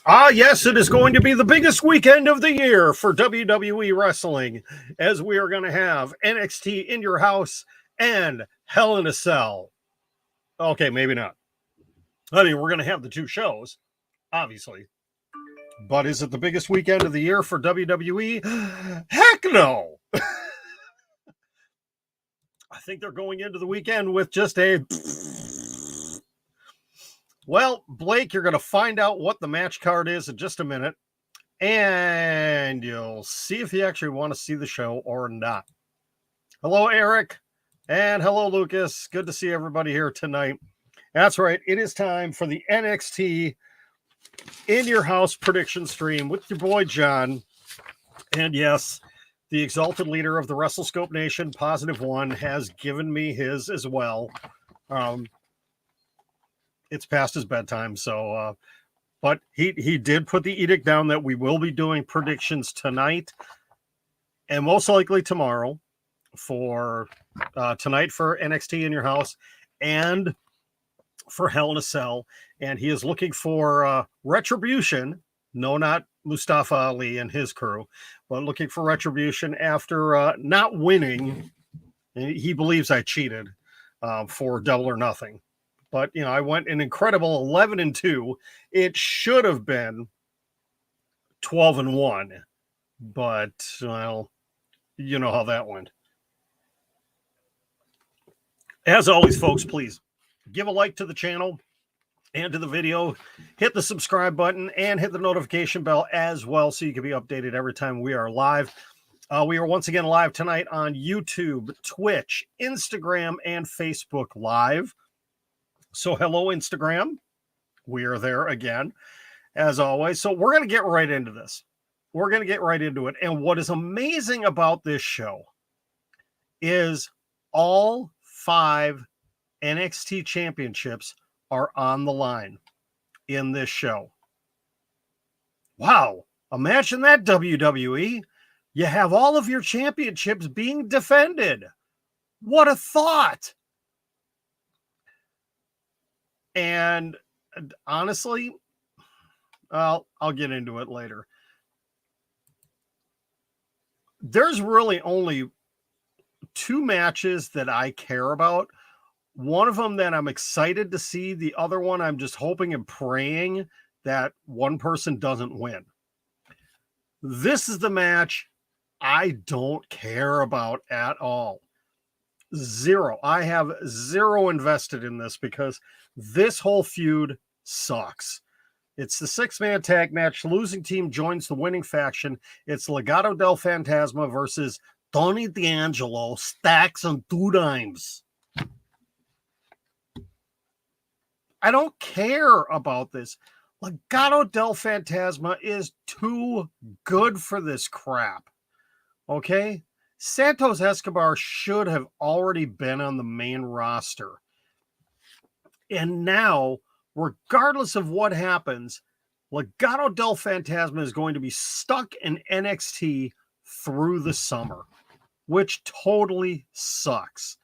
Ah, yes, it is going to be the biggest weekend of the year for WWE Wrestling, as we are going to have NXT in your house and Hell in a Cell. Okay, maybe not. I mean, we're going to have the two shows, obviously. But is it the biggest weekend of the year for WWE? Heck no! I think they're going into the weekend with just a... Well, Blake, you're going to find out what the match card is in just a minute. And you'll see if you actually want to see the show or not. Hello, Eric. And hello, Lucas. Good to see everybody here tonight. That's right. It is time for the NXT In Your House prediction stream with your boy, John. And yes, the exalted leader of the WrestleScope Nation, Positive One, has given me his as well. It's past his bedtime, so... But he did put the edict down that we will be doing predictions tonight and most likely tomorrow for tonight for NXT in your house and for Hell in a Cell. And he is looking for retribution. No, not Mustafa Ali and his crew, but looking for retribution after not winning. He believes I cheated for Double or Nothing. But, you know, I went an incredible 11-2. It should have been 12-1. But, well, you know how that went. As always, folks, please give a like to the channel and to the video. Hit the subscribe button and hit the notification bell as well so you can be updated every time we are live. We are once again live tonight on YouTube, Twitch, Instagram, and Facebook Live. So hello, Instagram. We are there again, as always. So we're going to get right into this. We're going to get right into it. And what is amazing about this show is all 5 NXT championships are on the line in this show. Wow. Imagine that, WWE. You have all of your championships being defended. What a thought. And honestly, I'll get into it later. There's really only 2 matches that I care about. One of them that I'm excited to see. The other one I'm just hoping and praying that one person doesn't win. This is the match I don't care about at all. Zero. I have zero invested in this because this whole feud sucks. It's the 6-man tag match. Losing team joins the winning faction. It's Legado del Fantasma versus Tony D'Angelo, Stacks, and 2 Dimes. I don't care about this. Legado del Fantasma is too good for this crap. Okay? Santos Escobar should have already been on the main roster. And now, regardless of what happens, Legado del Fantasma is going to be stuck in NXT through the summer, which totally sucks.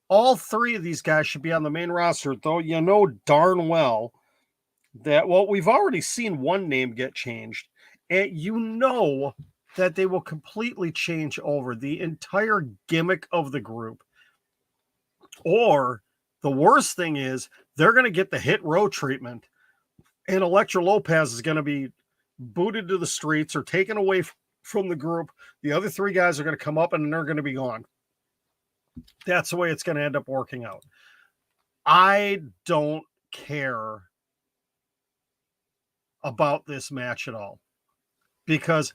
All 3 of these guys should be on the main roster, though you know darn well that, well, we've already seen one name get changed, and you know that they will completely change over the entire gimmick of the group. Or the worst thing is they're going to get the Hit Row treatment and Elektra Lopez is going to be booted to the streets or taken away from the group. The other 3 guys are going to come up and they're going to be gone. That's the way it's going to end up working out. I don't care about this match at all because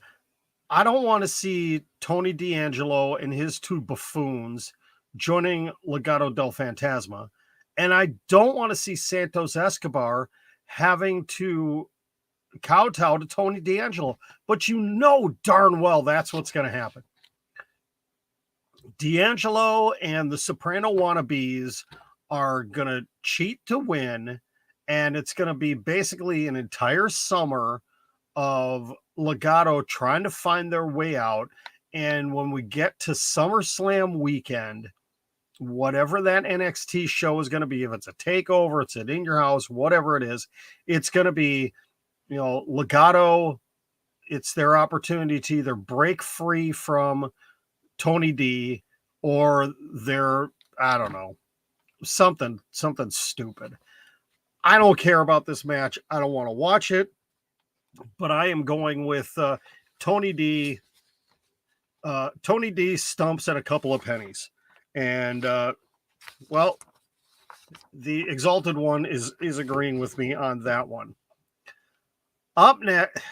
I don't want to see Tony D'Angelo and his 2 buffoons joining Legado del Fantasma. And I don't want to see Santos Escobar having to kowtow to Tony D'Angelo. But you know darn well that's what's going to happen. D'Angelo and the Soprano wannabes are going to cheat to win. And it's going to be basically an entire summer of Legado trying to find their way out. And when we get to SummerSlam weekend, whatever that NXT show is going to be, if it's a takeover, it's an in your house, whatever it is, it's going to be Legado, it's their opportunity to either break free from Tony D or they're, I don't know, something stupid. I don't care about this match. I don't want to watch it, but I am going with Tony D. Tony D stumps at a couple of pennies. And, well, the Exalted One is agreeing with me on that one. Up next,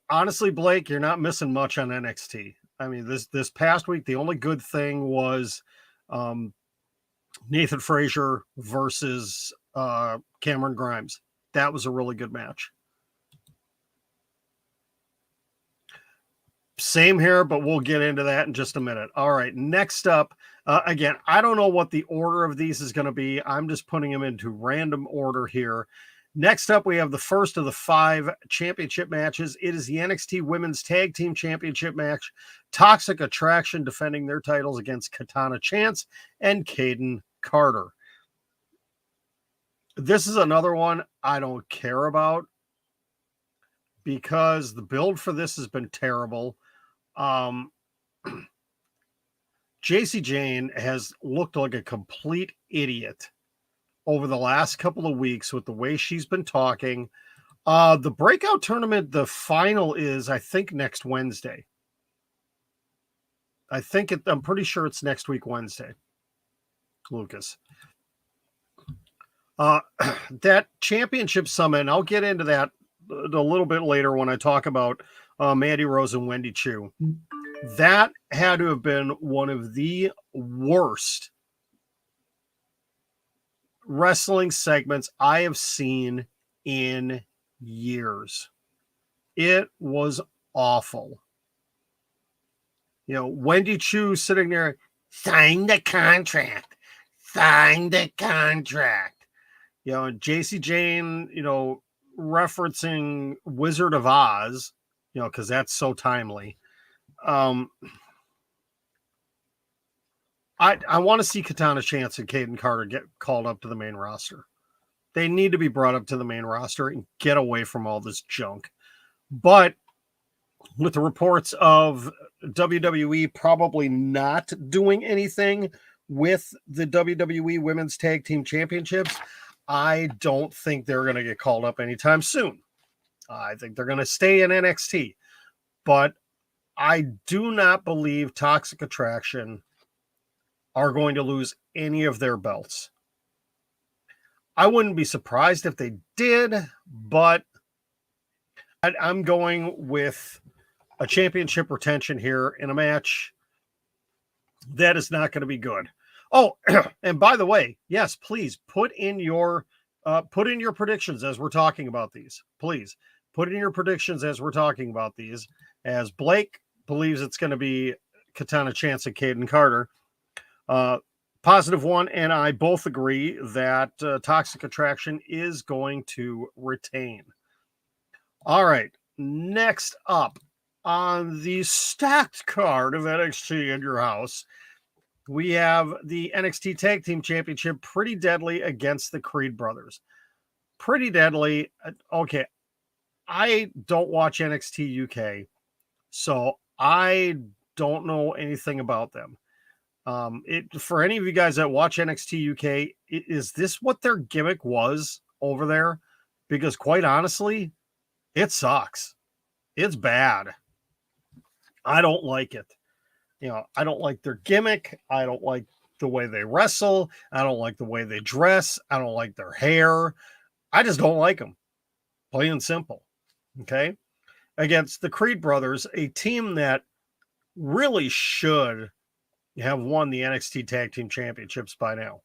honestly, Blake, you're not missing much on NXT. I mean, this past week, the only good thing was Nathan Frazier versus Cameron Grimes. That was a really good match. Same here, but we'll get into that in just a minute. All right, next up, again, I don't know what the order of these is going to be. I'm just putting them into random order here. Next up, we have the first of the 5 championship matches. It is the NXT Women's Tag Team Championship match. Toxic Attraction defending their titles against Katana Chance and Kayden Carter. This is another one I don't care about because the build for this has been terrible. Gacy Jane has looked like a complete idiot over the last couple of weeks with the way she's been talking. The breakout tournament, the final is, I think, next Wednesday. I'm pretty sure it's next week, Wednesday, Lucas. That championship summit, and I'll get into that a little bit later when I talk about Mandy Rose and Wendy Choo. That had to have been one of the worst wrestling segments I have seen in years. It was awful. Wendy Choo sitting there, sign the contract. And Gacy Jane, referencing Wizard of Oz, because that's so timely. I want to see Katana Chance and Kayden Carter get called up to the main roster. They need to be brought up to the main roster and get away from all this junk. But with the reports of WWE probably not doing anything with the WWE Women's Tag Team Championships, I don't think they're going to get called up anytime soon. I think they're going to stay in NXT. But I do not believe Toxic Attraction are going to lose any of their belts. I wouldn't be surprised if they did, but I'm going with a championship retention here in a match that is not going to be good. Oh, and by the way, yes, please put in your predictions as we're talking about these. Please put in your predictions as we're talking about these. As Blake believes it's going to be Katana Chance and Kayden Carter. Positive One and I both agree that Toxic Attraction is going to retain. All right, next up on the stacked card of NXT in your house, we have the NXT Tag Team Championship, Pretty Deadly against the Creed Brothers. Pretty Deadly, okay, I don't watch NXT UK, so I don't know anything about them. For any of you guys that watch NXT UK, is this what their gimmick was over there? Because quite honestly, it sucks. It's bad. I don't like it. I don't like their gimmick. I don't like the way they wrestle. I don't like the way they dress. I don't like their hair. I just don't like them. Plain and simple. Okay? Against the Creed Brothers, a team that really should have won the NXT Tag Team Championships by now.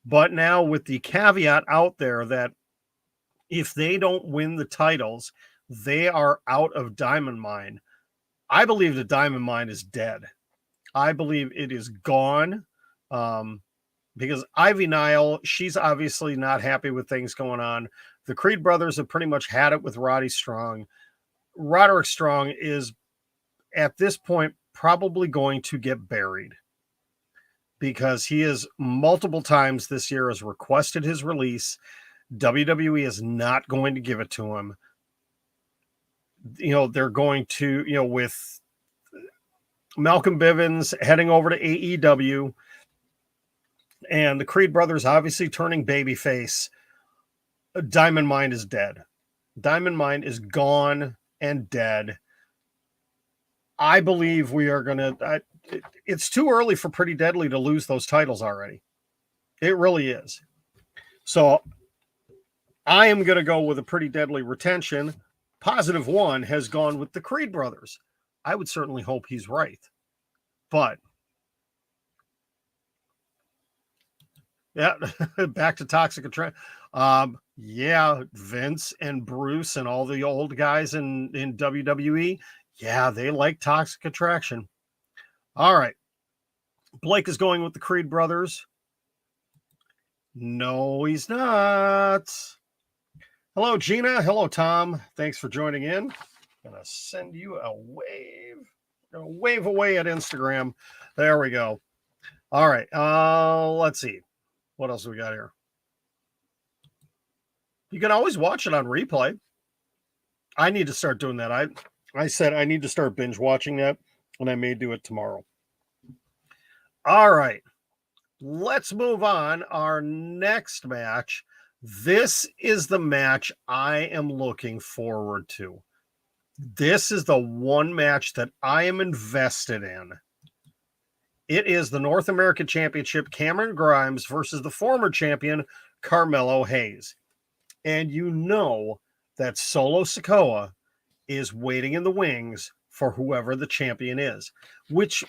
But now with the caveat out there that if they don't win the titles, they are out of Diamond Mine. I believe the Diamond Mine is dead. I believe it is gone because Ivy Nile, she's obviously not happy with things going on. The Creed Brothers have pretty much had it with Roddy Strong. Roderick Strong is, at this point, probably going to get buried because he has multiple times this year has requested his release. WWE is not going to give it to him. They're going to, with Malcolm Bivens heading over to AEW and the Creed brothers obviously turning babyface, Diamond Mine is dead. Diamond Mine is gone and dead. I believe we are going to... It's too early for Pretty Deadly to lose those titles already. It really is. So I am going to go with a Pretty Deadly retention. +1 has gone with the Creed brothers. I would certainly hope he's right. But, yeah, back to Toxic Attraction. Yeah, Vince and Bruce and all the old guys in WWE, yeah, they like Toxic Attraction. All right. Blake is going with the Creed brothers. No, he's not. Hello, Gina. Hello, Tom. Thanks for joining in. I'm going to send you a wave. I'm going to wave away at Instagram. There we go. All right. Let's see. What else we got here? You can always watch it on replay. I need to start doing that. I said I need to start binge watching that, and I may do it tomorrow. All right. Let's move on. Our next match. This is the match I am looking forward to. This is the one match that I am invested in. It is the North American Championship, Cameron Grimes versus the former champion, Carmelo Hayes. And you know that Solo Sikoa is waiting in the wings for whoever the champion is, which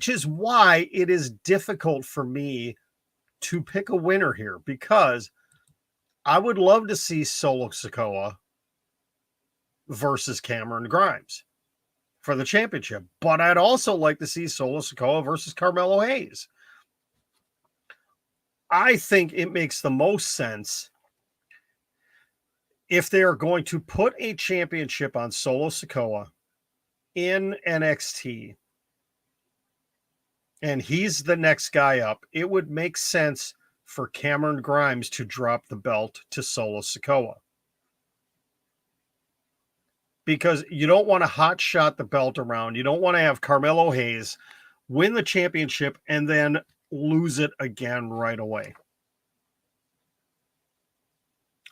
is why it is difficult for me to pick a winner here, because I would love to see Solo Sikoa versus Cameron Grimes for the championship, but I'd also like to see Solo Sikoa versus Carmelo Hayes. I think it makes the most sense if they are going to put a championship on Solo Sikoa in NXT and he's the next guy up, it would make sense for Cameron Grimes to drop the belt to Solo Sikoa. Because you don't want to hot shot the belt around. You don't want to have Carmelo Hayes win the championship and then lose it again right away.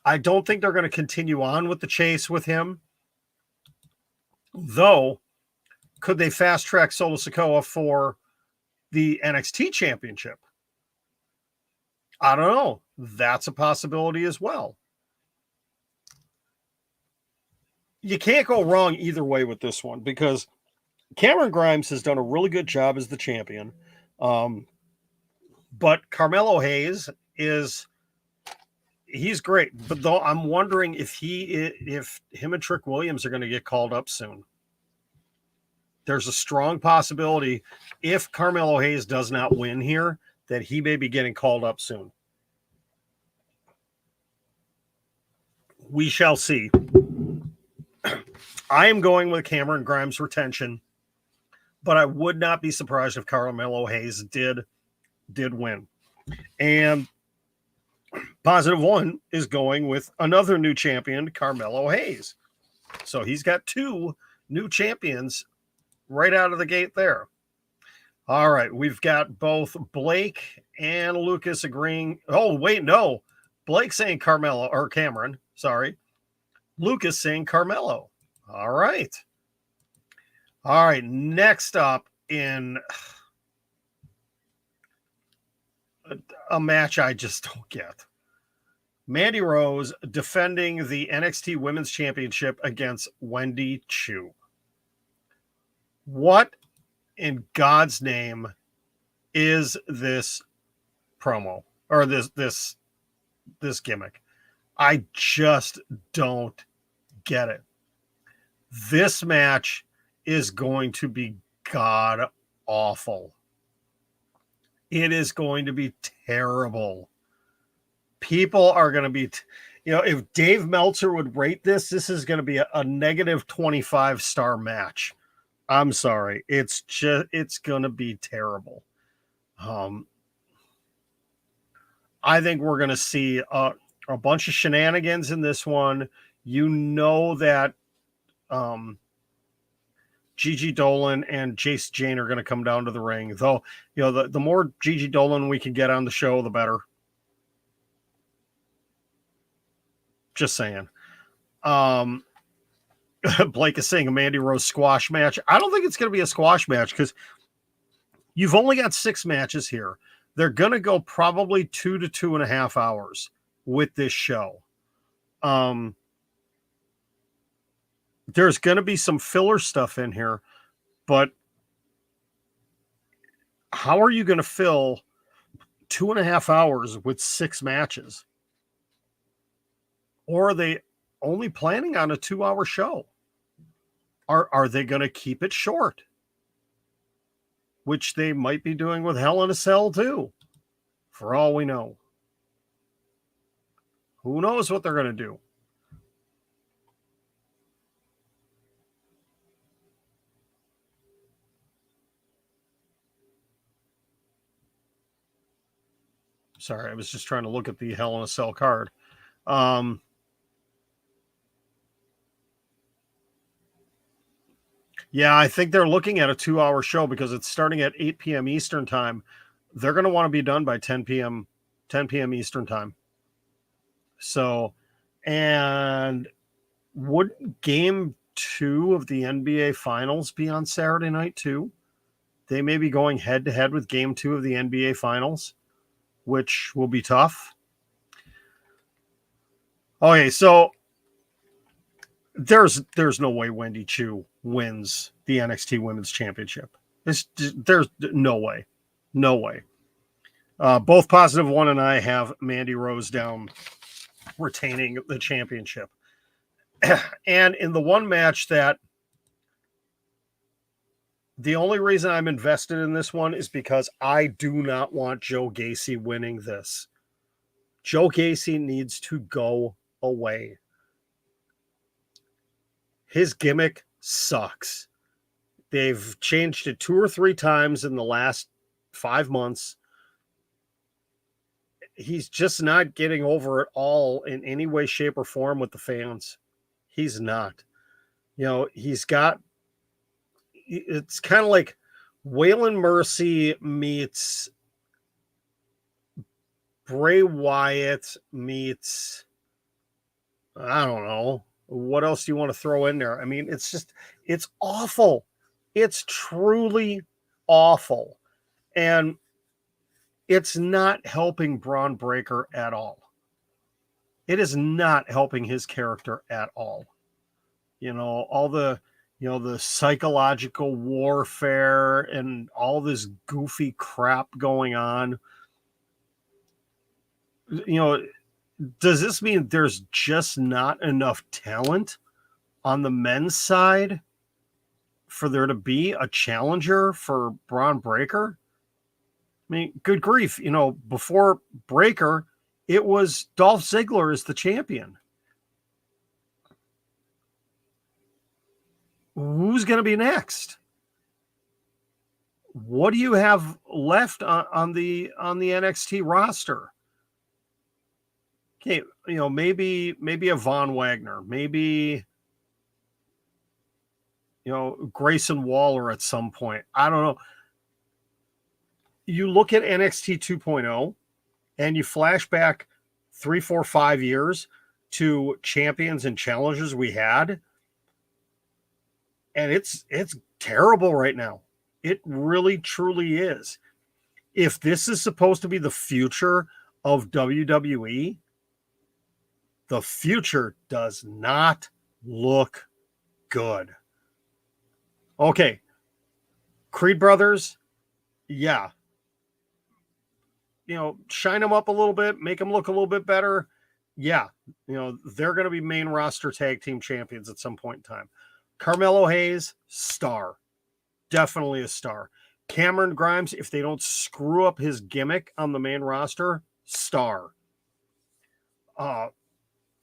I don't think they're going to continue on with the chase with him. Though, could they fast track Solo Sikoa for the NXT Championship? I don't know. That's a possibility as well. You can't go wrong either way with this one, because Cameron Grimes has done a really good job as the champion. But Carmelo Hayes he's great. But though I'm wondering if him and Trick Williams are going to get called up soon. There's a strong possibility, if Carmelo Hayes does not win here, that he may be getting called up soon. We shall see. I am going with Cameron Grimes retention, but I would not be surprised if Carmelo Hayes did win. And +1 is going with another new champion, Carmelo Hayes. So he's got 2 new champions right out of the gate there. All right, we've got both Blake and Lucas agreeing. Oh, wait, no. Blake saying Carmelo, or Cameron, sorry. Lucas saying Carmelo. All right. All right, next up in a match I just don't get. Mandy Rose defending the NXT Women's Championship against Wendy Choo. What in God's name is this promo, or this gimmick? I just don't get it. This match is going to be god awful. It is going to be terrible. People are going to be, if Dave Meltzer would rate this is going to be a -25 star match. I'm sorry. It's going to be terrible. I think we're going to see a bunch of shenanigans in this one. You know that Gigi Dolan and Jace Jane are going to come down to the ring. Though, the more Gigi Dolan we can get on the show, the better. Just saying. Blake is saying a Mandy Rose squash match. I don't think it's going to be a squash match because you've only got 6 matches here. They're going to go probably 2 to 2.5 hours with this show. There's going to be some filler stuff in here, but how are you going to fill 2.5 hours with 6 matches? Or are they only planning on a 2-hour show? Are they going to keep it short? Which they might be doing with Hell in a Cell too, for all we know. Who knows what they're going to do? Sorry, I was just trying to look at the Hell in a Cell card. Yeah, I think they're looking at a 2-hour show because it's starting at 8 p.m. Eastern time. They're going to want to be done by 10 p.m. Eastern time. So, and wouldn't game 2 of the NBA Finals be on Saturday night too? They may be going head to head with game 2 of the NBA Finals, which will be tough. Okay, so there's no way Wendy Choo wins the NXT Women's Championship. There's no way. No way. Both Positive One and I have Mandy Rose down retaining the championship. And in the one match that the only reason I'm invested in this one is because I do not want Joe Gacy winning this. Joe Gacy needs to go away. His gimmick sucks. They've changed it 2 or 3 times in the last 5 months. He's just not getting over it all in any way, shape, or form with the fans. He's not. He's got... It's kind of like Waylon Mercy meets Bray Wyatt meets... I don't know. What else do you want to throw in there? I mean, it's awful. It's truly awful. And it's not helping Bron Breakker at all. It is not helping his character at all. All the, the psychological warfare and all this goofy crap going on. Does this mean there's just not enough talent on the men's side for there to be a challenger for Bron Breakker? I mean, good grief. Before Breakker, it was Dolph Ziggler as the champion. Who's going to be next? What do you have left on the NXT roster? Okay, maybe a Von Wagner, maybe Grayson Waller at some point. I don't know. You look at NXT 2.0 and you flash back 3, 4, 5 years to champions and challengers we had, and it's terrible right now. It really, truly is. If this is supposed to be the future of WWE, the future does not look good. Okay. Creed Brothers, yeah. Shine them up a little bit, make them look a little bit better. Yeah. They're going to be main roster tag team champions at some point in time. Carmelo Hayes, star. Definitely a star. Cameron Grimes, if they don't screw up his gimmick on the main roster, star.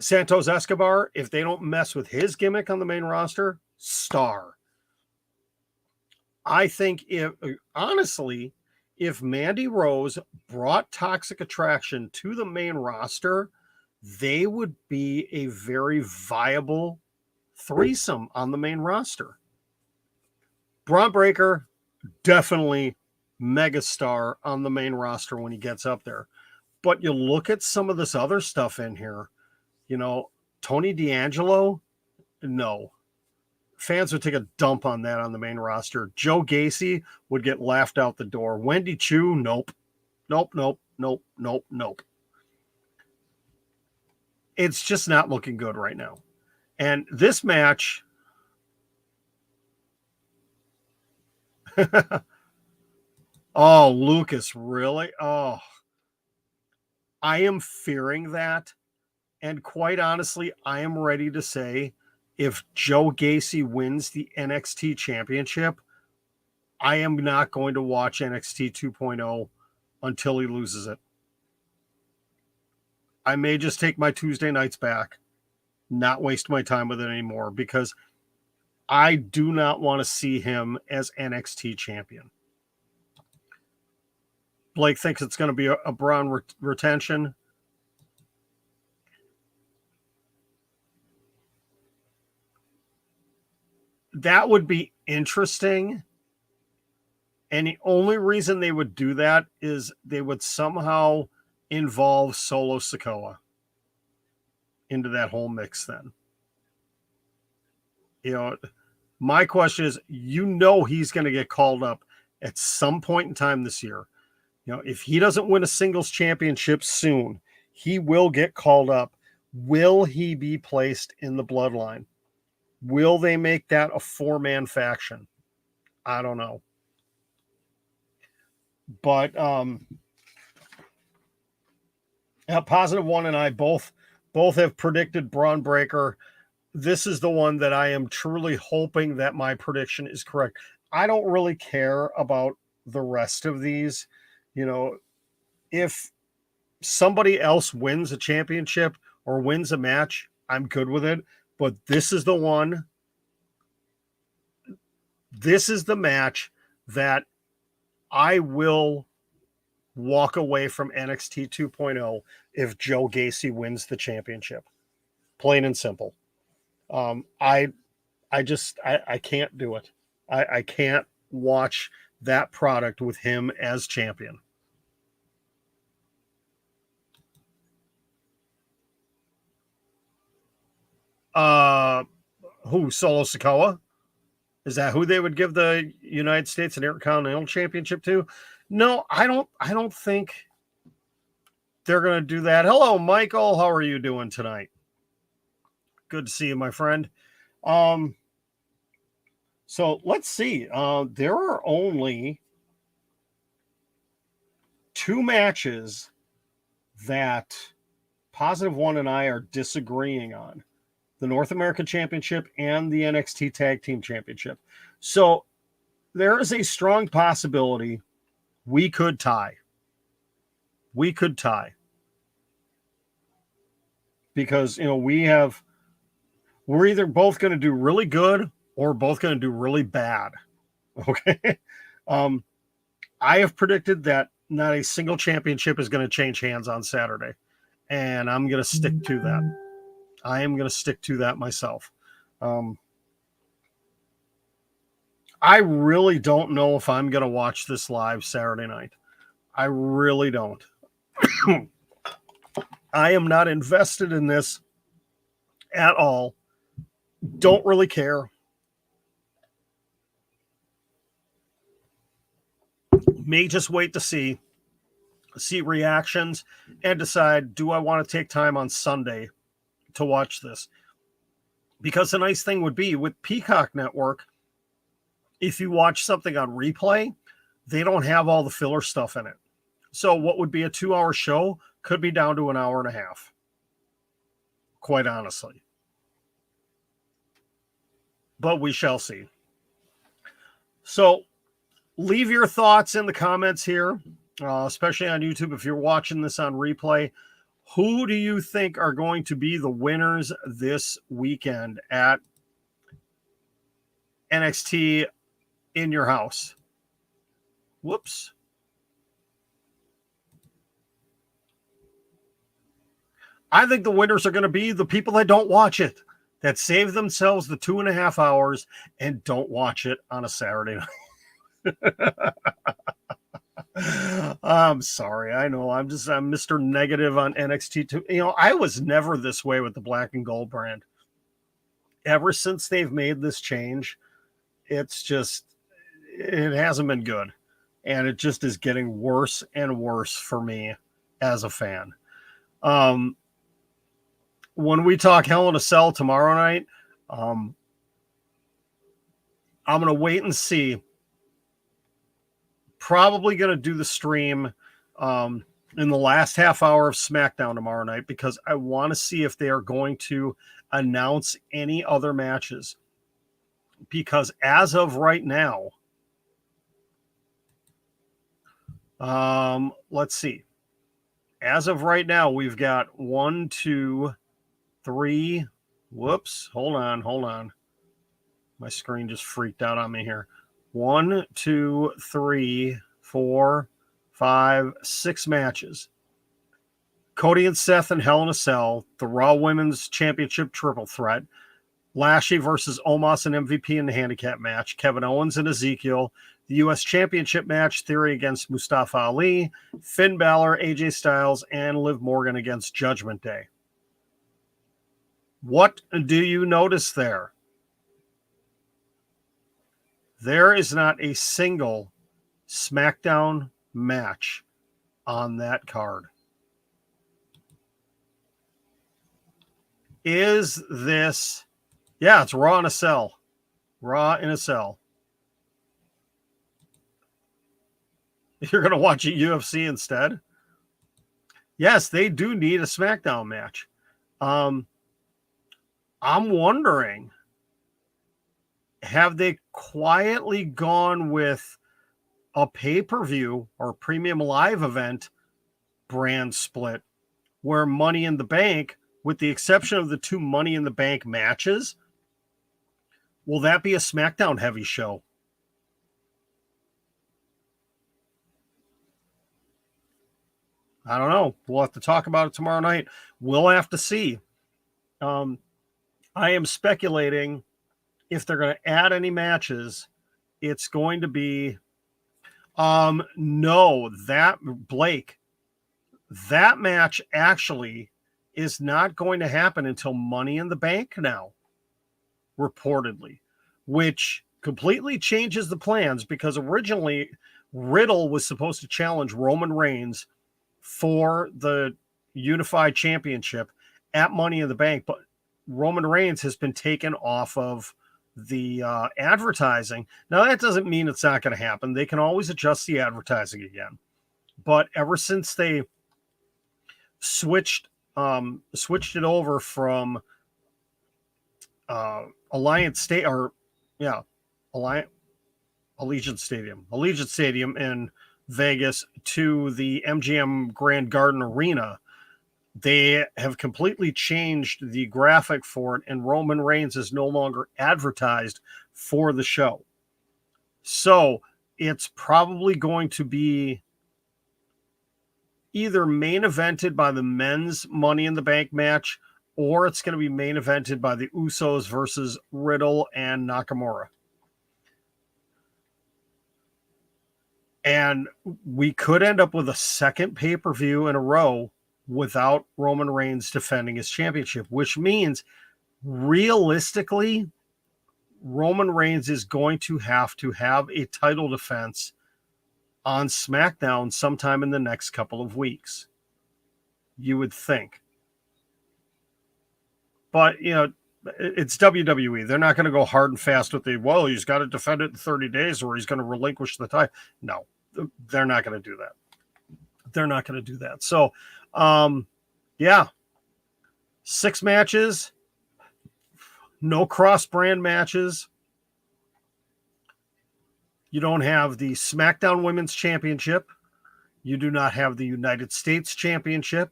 Santos Escobar, if they don't mess with his gimmick on the main roster, star. I think if Mandy Rose brought Toxic Attraction to the main roster, they would be a very viable threesome on the main roster. Bron Breakker, definitely megastar on the main roster when he gets up there. But you look at some of this other stuff in here, Tony D'Angelo, no. Fans would take a dump on that on the main roster. Joe Gacy would get laughed out the door. Wendy Choo, nope. Nope. It's just not looking good right now. And this match, oh, Lucas, really? Oh, I am fearing that. And quite honestly, I am ready to say if Joe Gacy wins the NXT Championship, I am not going to watch NXT 2.0 until he loses it. I may just take my Tuesday nights back, not waste my time with it anymore, because I do not want to see him as NXT champion. Blake thinks it's going to be a Bron retention. That would be interesting. And the only reason they would do that is they would somehow involve Solo Sikoa into that whole mix then. My question is, he's going to get called up at some point in time this year. If he doesn't win a singles championship soon, he will get called up. Will he be placed in the bloodline? Will they make that a 4-man faction? I don't know. But Positive One and I both have predicted Bron Breakker. This is the one that I am truly hoping that my prediction is correct. I don't really care about the rest of these. If somebody else wins a championship or wins a match, I'm good with it. But this is the one. This is the match that I will walk away from NXT 2.0 if Joe Gacy wins the championship. Plain and simple. I can't do it. I can't watch that product with him as champion. Who, Solo Sikoa? Is that who they would give the United States and Intercontinental Championship to? No, I don't think they're going to do that. Hello, Michael. How are you doing tonight? Good to see you, my friend. So let's see. There are only 2 matches that Positive One and I are disagreeing on. The North American Championship and the NXT Tag Team Championship. So there is a strong possibility we could tie. Because, we're either both going to do really good or both going to do really bad. Okay. I have predicted that not a single championship is going to change hands on Saturday. And I'm going to stick to that. I am going to stick to that myself. I really don't know if I'm going to watch this live Saturday night. I really don't. I am not invested in this at all. Don't really care. May just wait to see reactions and decide, do I want to take time on Sunday to watch this? Because the nice thing would be with Peacock Network, if you watch something on replay, they don't have all the filler stuff in it. So what would be a 2-hour show could be down to an hour and a half. Quite honestly. But we shall see. So leave your thoughts in the comments here, especially on YouTube if you're watching this on replay. Who do you think are going to be the winners this weekend at NXT in your house? Whoops. I think the winners are going to be the people that don't watch it, that save themselves the 2.5 hours and don't watch it on a Saturday night. I'm sorry. I know I'm Mr. Negative on NXT too. I was never this way with the black and gold brand. Ever since they've made this change, it hasn't been good. And it just is getting worse and worse for me as a fan. When we talk Hell in a Cell tomorrow night, I'm going to wait and see. Probably going to do the stream in the last half hour of SmackDown tomorrow night because I want to see if they are going to announce any other matches. Because as of right now, let's see. As of right now, we've got 1, 2, 3. Whoops. Hold on. My screen just freaked out on me here. 1, 2, 3, 4, 5, 6 matches. Cody and Seth in Hell in a Cell, the Raw Women's Championship Triple Threat, Lashley versus Omos and MVP in the handicap match, Kevin Owens and Ezekiel, the U.S. Championship match, Theory against Mustafa Ali, Finn Balor, AJ Styles, and Liv Morgan against Judgment Day. What do you notice there? There is not a single SmackDown match on that card. Is this... Yeah, it's Raw in a Cell. Raw in a Cell. You're going to watch a UFC instead? Yes, they do need a SmackDown match. I'm wondering, have they quietly gone with a pay-per-view or premium live event brand split where Money in the Bank, with the exception of the 2 Money in the Bank matches, will that be a SmackDown heavy show? I don't know. We'll have to talk about it tomorrow night. We'll have to see. I am speculating if they're going to add any matches, it's going to be no, that match actually is not going to happen until Money in the Bank now, reportedly, which completely changes the plans because originally Riddle was supposed to challenge Roman Reigns for the Unified Championship at Money in the Bank, but Roman Reigns has been taken off of the advertising. Now, that doesn't mean it's not going to happen. They can always adjust the advertising again. But ever since they switched it over from Allegiant Stadium in Vegas to the MGM Grand Garden Arena, they have completely changed the graphic for it, and Roman Reigns is no longer advertised for the show. So it's probably going to be either main evented by the men's Money in the Bank match, or it's going to be main evented by the Usos versus Riddle and Nakamura. And we could end up with a second pay-per-view in a row without Roman Reigns defending his championship, which means realistically, Roman Reigns is going to have a title defense on SmackDown sometime in the next couple of weeks. You would think. But, you know, it's WWE. They're not going to go hard and fast with he's got to defend it in 30 days or he's going to relinquish the title. No, they're not going to do that. They're not going to do that. So, 6 matches, no cross-brand matches. You don't have the SmackDown Women's Championship. You do not have the United States Championship.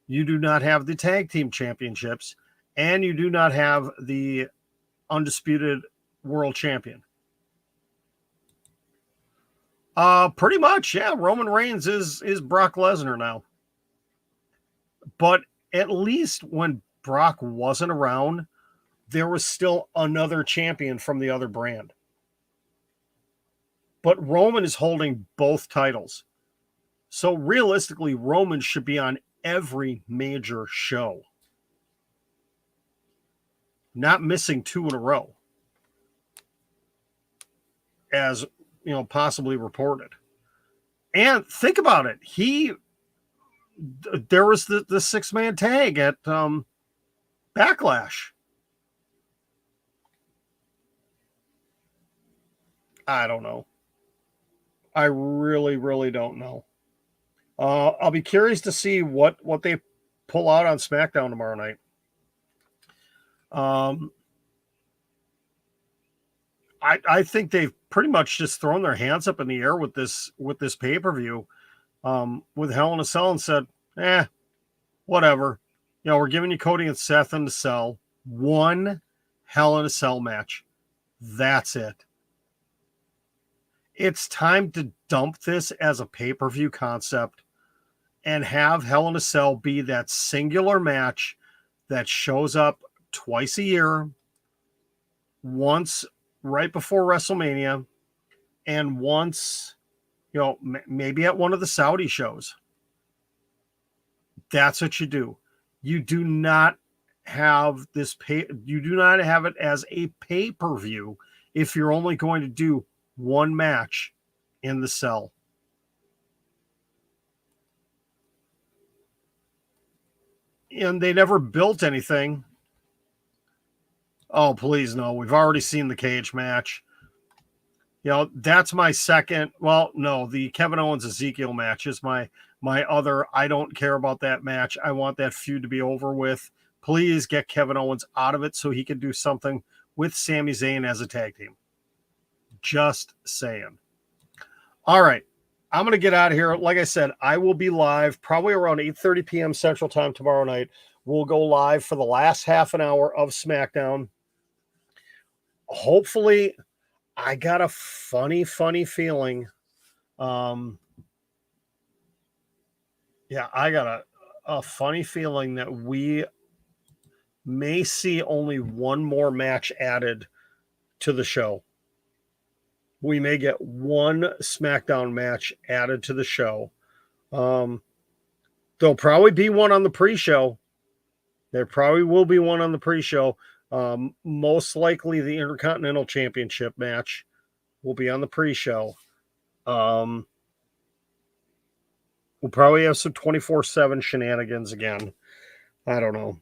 You do not have the Tag Team Championships. And you do not have the Undisputed World Champion. Pretty much, yeah. Roman Reigns is Brock Lesnar now. But at least when Brock wasn't around, there was still another champion from the other brand. But Roman is holding both titles. So realistically, Roman should be on every major show. Not missing 2 in a row. As, possibly reported. And think about it. There was the 6-man tag at Backlash. I don't know. I really, really don't know. I'll be curious to see what they pull out on SmackDown tomorrow night. I think they've pretty much just thrown their hands up in the air with this pay-per-view with Hell in a Cell and said, whatever. We're giving you Cody and Seth in the cell. 1 Hell in a Cell match. That's it. It's time to dump this as a pay-per-view concept and have Hell in a Cell be that singular match that shows up twice a year, once right before WrestleMania, and once, maybe at one of the Saudi shows. That's what you do. You do not have you do not have it as a pay-per-view if you're only going to do 1 match in the cell. And they never built anything. Oh, please, no. We've already seen the cage match. That's my second. Well, no, the Kevin Owens Ezekiel match is my other. I don't care about that match. I want that feud to be over with. Please get Kevin Owens out of it so he can do something with Sami Zayn as a tag team. Just saying. All right. I'm going to get out of here. Like I said, I will be live probably around 8:30 p.m. Central Time tomorrow night. We'll go live for the last half an hour of SmackDown. Hopefully, I got a funny feeling. I got a funny feeling that we may see only 1 more match added to the show. We may get 1 SmackDown match added to the show. There'll probably be one on the pre-show. There probably will be one on the pre-show. Most likely the Intercontinental Championship match will be on the pre-show. We'll probably have some 24/7 shenanigans again. I don't know.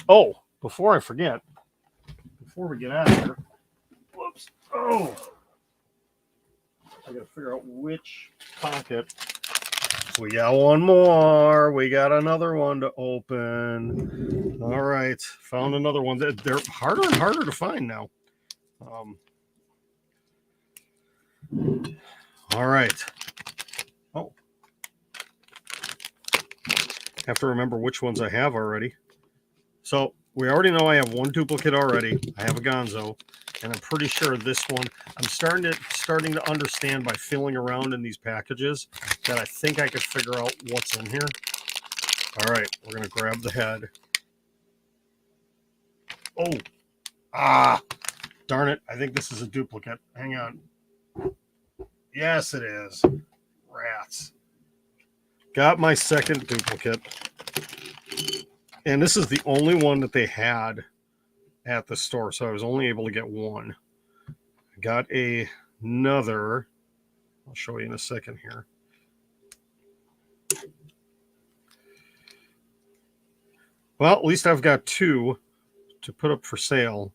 Oh, before I forget, before we get out of here, whoops. Oh, I got to figure out which pocket. We got 1 more. We got another one to open. All right. Found another one. They're harder and harder to find now. All right. Oh. Have to remember which ones I have already. So we already know I have 1 duplicate already. I have a Gonzo. And I'm pretty sure this one, I'm starting to understand by feeling around in these packages that I think I could figure out what's in here. All right, we're going to grab the head. Oh, darn it. I think this is a duplicate. Hang on. Yes, it is. Rats. Got my second duplicate. And this is the only one that they had at the store, so I was only able to get 1. I got another. I'll show you in a second here. Well, at least I've got 2 to put up for sale,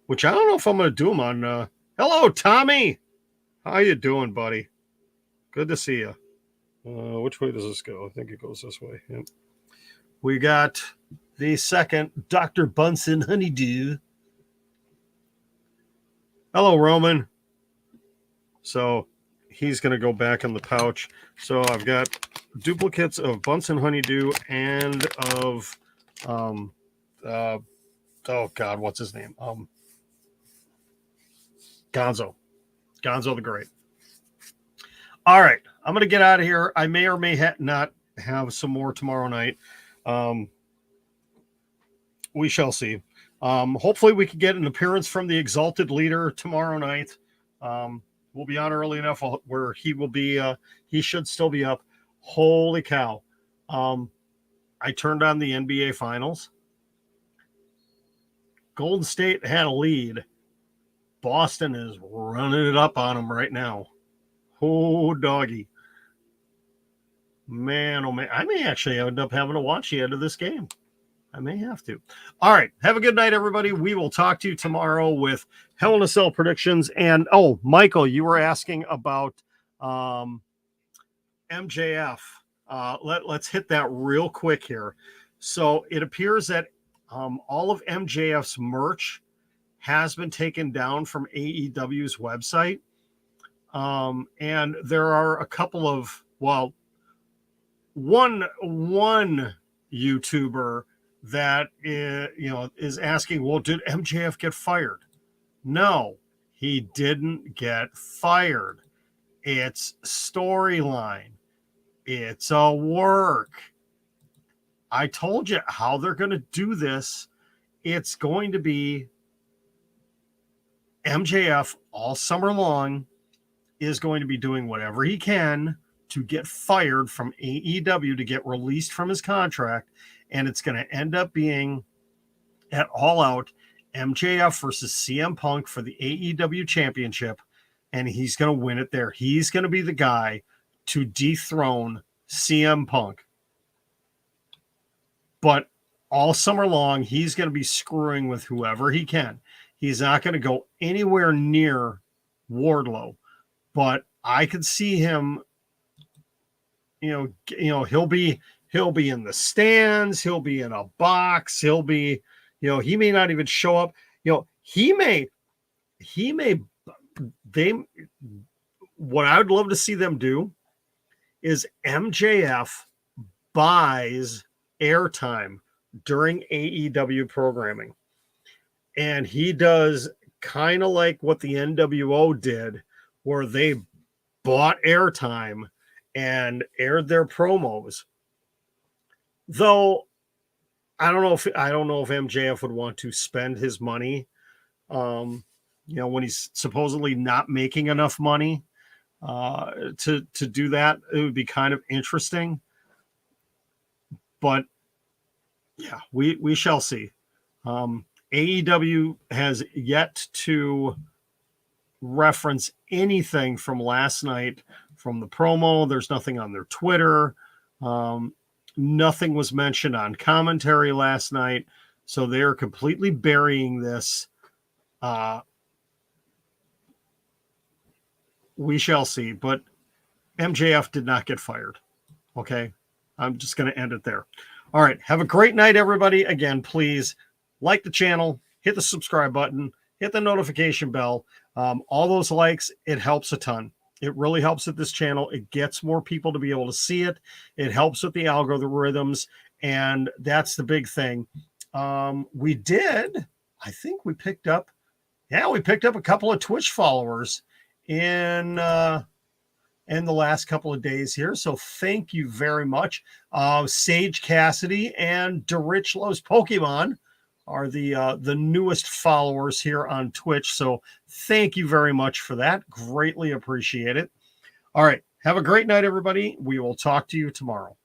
which I don't know if I'm going to do them on. Hello, Tommy. How you doing, buddy? Good to see you. Which way does this go? I think it goes this way. Yep. We got the second Dr. Bunsen Honeydew. Hello, Roman. So he's going to go back in the pouch. So I've got duplicates of Bunsen Honeydew and of, oh God, what's his name? Gonzo the Great. All right. I'm going to get out of here. I may or may not have some more tomorrow night. We shall see. Hopefully we can get an appearance from the Exalted Leader tomorrow night. We'll be on early enough where he will be, he should still be up. Holy cow. I turned on the NBA Finals. Golden State had a lead. Boston is running it up on them right now. Oh, doggy. Man, oh man. I may actually end up having to watch the end of this game. I may have to. All right. Have a good night, everybody. We will talk to you tomorrow with Hell in a Cell predictions. And, oh, Michael, you were asking about MJF. Let's hit that real quick here. So it appears that all of MJF's merch has been taken down from AEW's website. And there are a couple of, well, one YouTuber that is asking, well, did MJF get fired? No, he didn't get fired. It's storyline. It's a work. I told you how they're going to do this. It's going to be MJF all summer long is going to be doing whatever he can to get fired from AEW, to get released from his contract. And it's going to end up being at All Out MJF versus CM Punk for the AEW Championship. And he's going to win it there. He's going to be the guy to dethrone CM Punk. But all summer long, he's going to be screwing with whoever he can. He's not going to go anywhere near Wardlow. But I could see him, he'll be in the stands, he'll be in a box, he'll be, he may not even show up. What I would love to see them do is MJF buys airtime during AEW programming. And he does kind of like what the NWO did, where they bought airtime and aired their promos. Though I don't know if MJF would want to spend his money, when he's supposedly not making enough money to do that. It would be kind of interesting. But yeah, we shall see. AEW has yet to reference anything from last night from the promo. There's nothing on their Twitter. Nothing was mentioned on commentary last night. So they're completely burying this. We shall see. But MJF did not get fired. Okay. I'm just going to end it there. All right. Have a great night, everybody. Again, please like the channel, hit the subscribe button, hit the notification bell. All those likes, it helps a ton. It really helps with this channel. It gets more people to be able to see it. It helps with the algorithms, and that's the big thing. I think we picked up a couple of Twitch followers in the last couple of days here. So thank you very much. Sage Cassidy and DeRich Loves Pokemon are the newest followers here on Twitch. So thank you very much for that. Greatly appreciate it. All right. Have a great night, everybody. We will talk to you tomorrow.